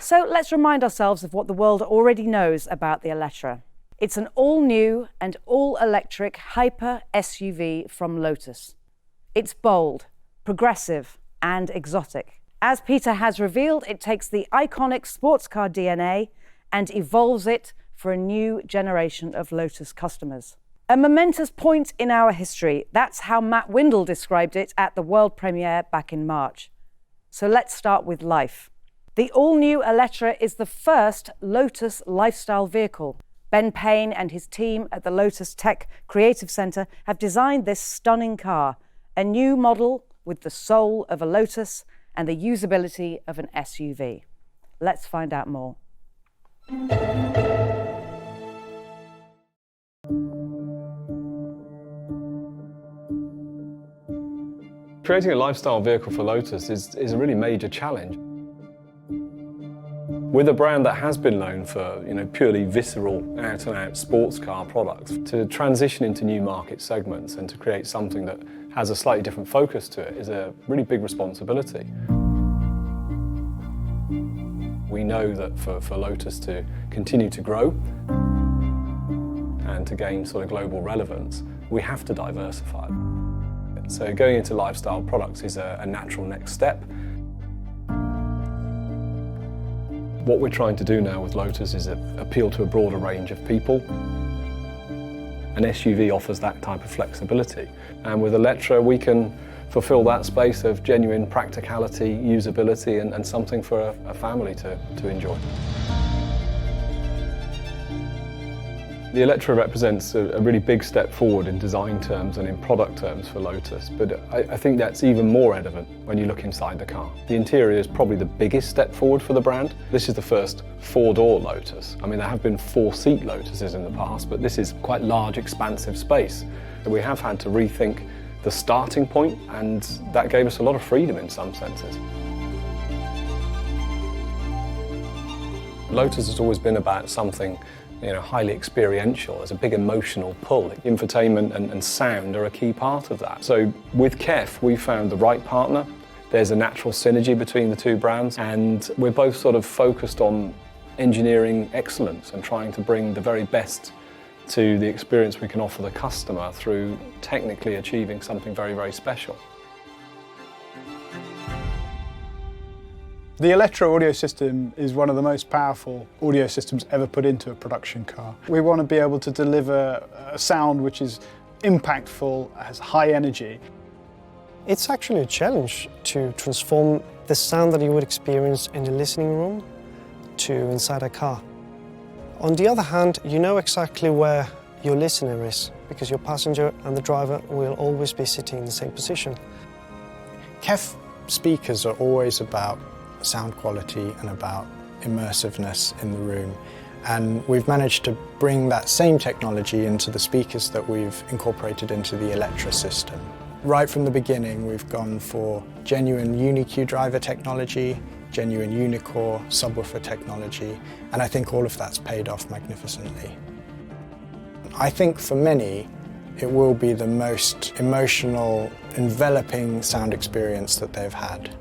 So let's remind ourselves of what the world already knows about the Eletre. It's an all-new and all-electric hyper SUV from Lotus. It's bold, progressive, and exotic. As Peter has revealed, it takes the iconic sports car DNA and evolves it for a new generation of Lotus customers. A momentous point in our history. That's how Matt Windle described it at the world premiere back in March. So let's start with life. The all-new Eletre is the first Lotus lifestyle vehicle. Ben Payne and his team at the Lotus Tech Creative Centre have designed this stunning car, a new model with the soul of a Lotus and the usability of an SUV. Let's find out more. Creating a lifestyle vehicle for Lotus is a really major challenge. With a brand that has been known for purely visceral, out-and-out sports car products, to transition into new market segments and to create something that has a slightly different focus to it is a really big responsibility. We know that for Lotus to continue to grow and to gain sort of global relevance, we have to diversify. So going into lifestyle products is a natural next step. What we're trying to do now with Lotus is appeal to a broader range of people. An SUV offers that type of flexibility. And with Eletre, we can fulfill that space of genuine practicality, usability, and something for a family to enjoy. The Eletre represents a really big step forward in design terms and in product terms for Lotus, but I think that's even more evident when you look inside the car. The interior is probably the biggest step forward for the brand. This is the first four-door Lotus. I mean, there have been four-seat Lotuses in the past, but this is quite large, expansive space. So we have had to rethink the starting point, and that gave us a lot of freedom in some senses. Lotus has always been about something highly experiential. There's a big emotional pull. Infotainment and sound are a key part of that. So with KEF, we found the right partner. There's a natural synergy between the two brands, and we're both sort of focused on engineering excellence and trying to bring the very best to the experience we can offer the customer through technically achieving something very, very special. The Eletre audio system is one of the most powerful audio systems ever put into a production car. We want to be able to deliver a sound which is impactful, has high energy. It's actually a challenge to transform the sound that you would experience in the listening room to inside a car. On the other hand, you know exactly where your listener is, because your passenger and the driver will always be sitting in the same position. KEF speakers are always about sound quality and about immersiveness in the room, and we've managed to bring that same technology into the speakers that we've incorporated into the Eletre system. Right from the beginning, we've gone for genuine UniQ driver technology, genuine Unicore subwoofer technology, and I think all of that's paid off magnificently. I think for many, it will be the most emotional, enveloping sound experience that they've had.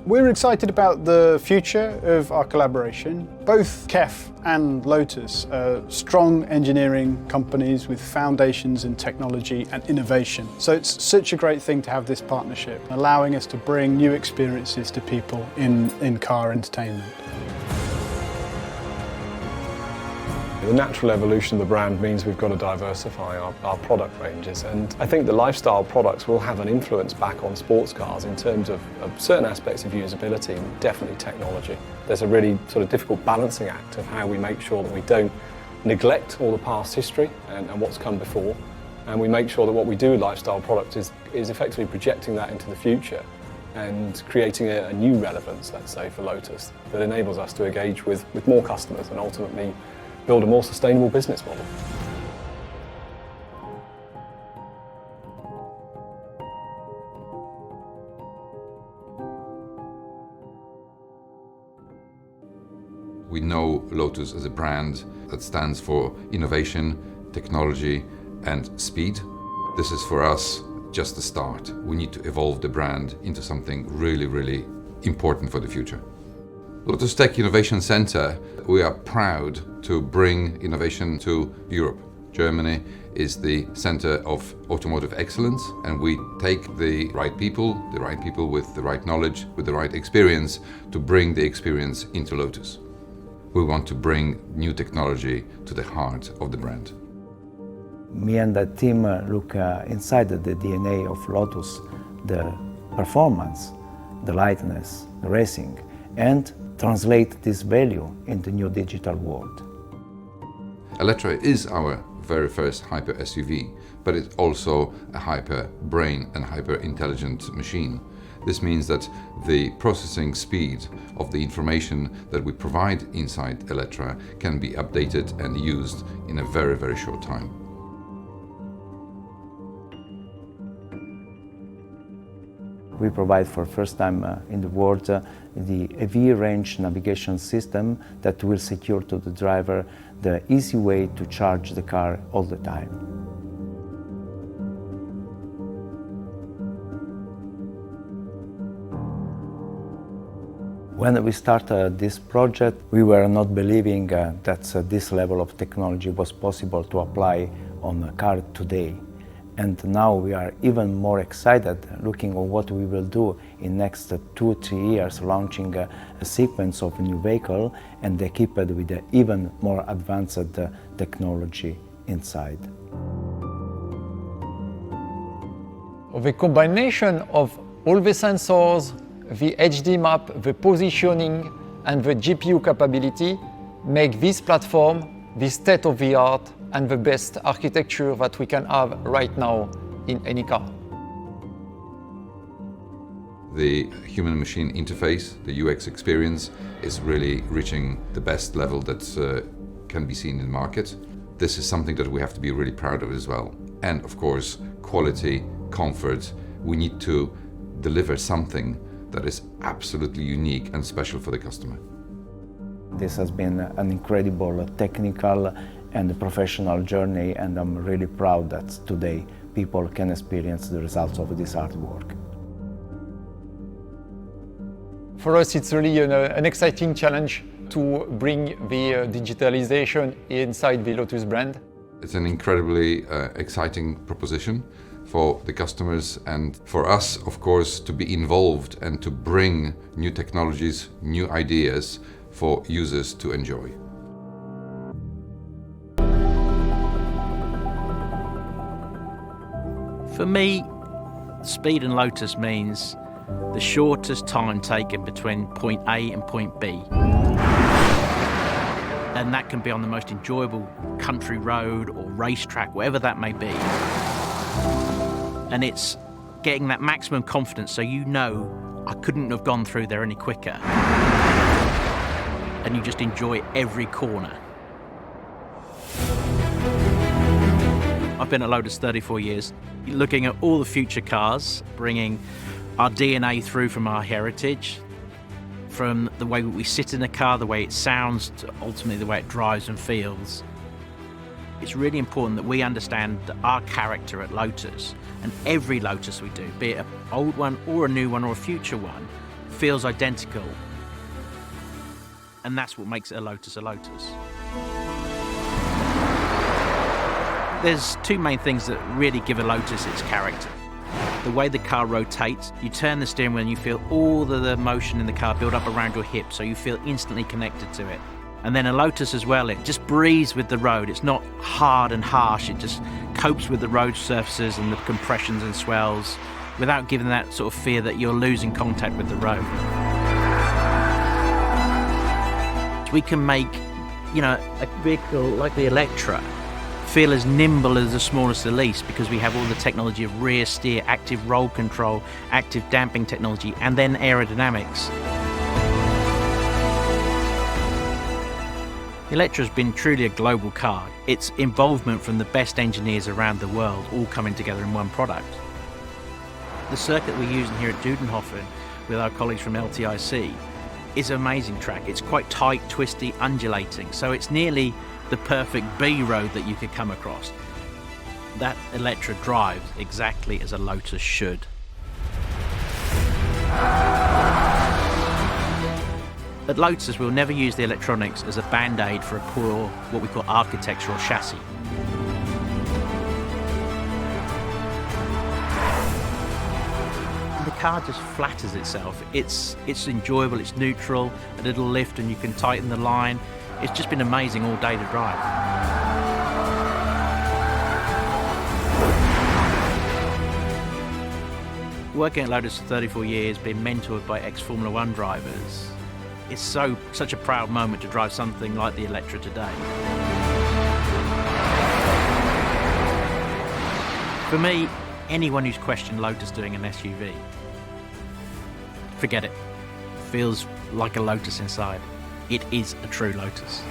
We're excited about the future of our collaboration. Both KEF and Lotus are strong engineering companies with foundations in technology and innovation. So it's such a great thing to have this partnership, allowing us to bring new experiences to people in car entertainment. The natural evolution of the brand means we've got to diversify our product ranges, and I think the lifestyle products will have an influence back on sports cars in terms of certain aspects of usability and definitely technology. There's a really sort of difficult balancing act of how we make sure that we don't neglect all the past history and what's come before, and we make sure that what we do with lifestyle products is effectively projecting that into the future and creating a new relevance, let's say, for Lotus that enables us to engage with more customers and ultimately build a more sustainable business model. We know Lotus as a brand that stands for innovation, technology, and speed. This is for us just the start. We need to evolve the brand into something really, really important for the future. Lotus Tech Innovation Center, we are proud to bring innovation to Europe. Germany is the center of automotive excellence, and we take the right people with the right knowledge, with the right experience, to bring the experience into Lotus. We want to bring new technology to the heart of the brand. Me and the team look inside the DNA of Lotus, the performance, the lightness, the racing, and translate this value in the new digital world. Eletre is our very first hyper SUV, but it's also a hyper brain and hyper intelligent machine. This means that the processing speed of the information that we provide inside Eletre can be updated and used in a very, very short time. We provide for the first time in the world the AV range navigation system that will secure to the driver the easy way to charge the car all the time. When we started this project, we were not believing that this level of technology was possible to apply on a car today. And now we are even more excited looking at what we will do in next 2 or 3 years, launching a sequence of new vehicle and equipped with even more advanced technology inside. The combination of all the sensors, the HD map, the positioning and the GPU capability make this platform the state-of-the-art and the best architecture that we can have right now in any car. The human-machine interface, the UX experience, is really reaching the best level that can be seen in the market. This is something that we have to be really proud of as well. And of course, quality, comfort. We need to deliver something that is absolutely unique and special for the customer. This has been an incredible technical and professional journey, and I'm really proud that today people can experience the results of this hard work. For us, it's really an exciting challenge to bring the digitalization inside the Lotus brand. It's an incredibly exciting proposition for the customers and for us, of course, to be involved and to bring new technologies, new ideas for users to enjoy. For me, speed in Lotus means the shortest time taken between point A and point B. And that can be on the most enjoyable country road or racetrack, whatever that may be. And it's getting that maximum confidence so you know I couldn't have gone through there any quicker. And you just enjoy every corner. I've been at Lotus 34 years, looking at all the future cars, bringing our DNA through from our heritage, from the way we sit in a car, the way it sounds, to ultimately the way it drives and feels. It's really important that we understand that our character at Lotus, and every Lotus we do, be it an old one or a new one or a future one, feels identical. And that's what makes it a Lotus a Lotus. There's two main things that really give a Lotus its character. The way the car rotates, you turn the steering wheel and you feel all the motion in the car build up around your hips, so you feel instantly connected to it. And then a Lotus as well, it just breathes with the road. It's not hard and harsh, it just copes with the road surfaces and the compressions and swells without giving that sort of fear that you're losing contact with the road. We can make, a vehicle like the Eletre feel as nimble as the smallest of least, because we have all the technology of rear steer, active roll control, active damping technology, and then aerodynamics. The Eletre has been truly a global car. Its involvement from the best engineers around the world all coming together in one product. The circuit we're using here at Dudenhofen with our colleagues from LTIC is an amazing track. It's quite tight, twisty, undulating, so it's nearly the perfect B road that you could come across. That Eletre drives exactly as a Lotus should. At Lotus, we'll never use the electronics as a band-aid for a poor, what we call architecture or chassis. The car just flatters itself. It's enjoyable, it's neutral, a little lift and you can tighten the line. It's just been amazing all day to drive. Working at Lotus for 34 years, being mentored by ex-Formula One drivers, it's such a proud moment to drive something like the Eletre today. For me, anyone who's questioned Lotus doing an SUV, forget it. Feels like a Lotus inside. It is a true Lotus.